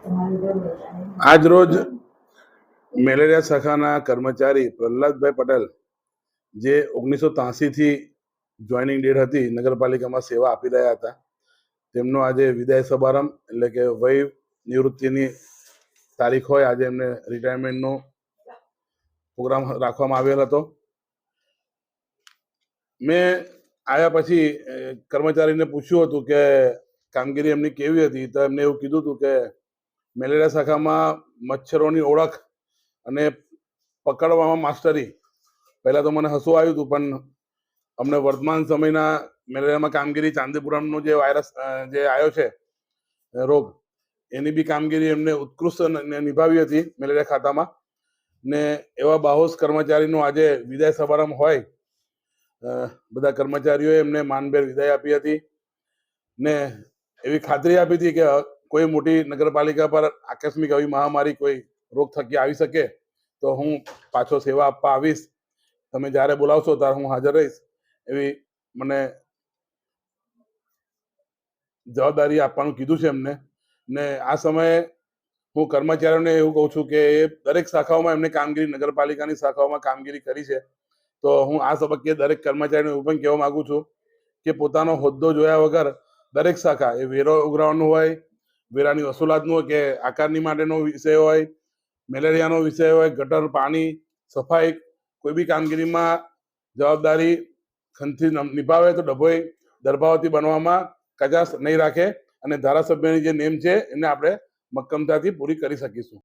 આજ રોજ મેલેરિયા શાખાના કર્મચારી પ્રહલાદભાઈ પટેલ જે 1983 થી જોઈનિંગ ડેટ હતી નગરપાલિકામાં સેવા આપી રહ્યા હતા, તેમનો આજે વિદાય સમારંભ એટલે કે વય નિવૃત્તિની તારીખ હોય આજે એમને રિટાયરમેન્ટનો પ્રોગ્રામ રાખવામાં આવેલ હતો. મેં આવ્યા પછી કર્મચારીને પૂછ્યું હતું કે કામગીરી એમની કેવી હતી, તો એમને એવું કીધું હતું કે મેલેરિયા શાખામાં મચ્છરોની ઓળખ અને પકડવામાં માસ્ટરી. પહેલા તો મને હસવું આવ્યું હતું, પણ અમને વર્તમાન સમયના મેલેરિયામાં કામગીરી ચાંદીપુરમનો જે વાયરસ જે આવ્યો છે રોગ, એની બી કામગીરી એમને ઉત્કૃષ્ટ નિભાવી હતી મેલેરિયા ખાતામાં. ને એવા બાહોશ કર્મચારીનો આજે વિદાય સમારંભ હોય, બધા કર્મચારીઓએ એમને માનભેર વિદાય આપી હતી ને એવી ખાતરી આપી હતી કે કોઈ મોટી નગરપાલિકા પર આકસ્મિક આવી મહામારી કોઈ રોગ થકી આવી શકે તો હું પાછો સેવા આપવા આવીશ, તમે જ્યારે બોલાવશો ત્યારે હું હાજર રહીશ, એવી મને જવાબદારી આપવાનું કીધું છે એમને. ને આ સમયે હું કર્મચારીઓને એવું કહું છું કે એ દરેક શાખાઓમાં એમને કામગીરી નગરપાલિકાની શાખાઓમાં કામગીરી કરી છે, તો હું આ તબક્કે દરેક કર્મચારીને એવું પણ કહેવા માંગુ છું કે પોતાનો હોદ્દો જોયા વગર દરેક શાખા, એ વેરો ઉઘરાવવાનો હોય, વેરાની વસૂલાતનો હોય, કે આકારની માટેનો વિષય હોય, મેલેરિયાનો વિષય હોય, ગટર પાણી સફાઈ, કોઈ બી કામગીરીમાં જવાબદારી ખંતથી નિભાવે તો ડભોઈ દર્ભાવતી બનવામાં કચાશ નહીં રાખે અને ધારાસભ્યની જે નેમ છે એને આપણે મક્કમતાથી પૂરી કરી શકીશું.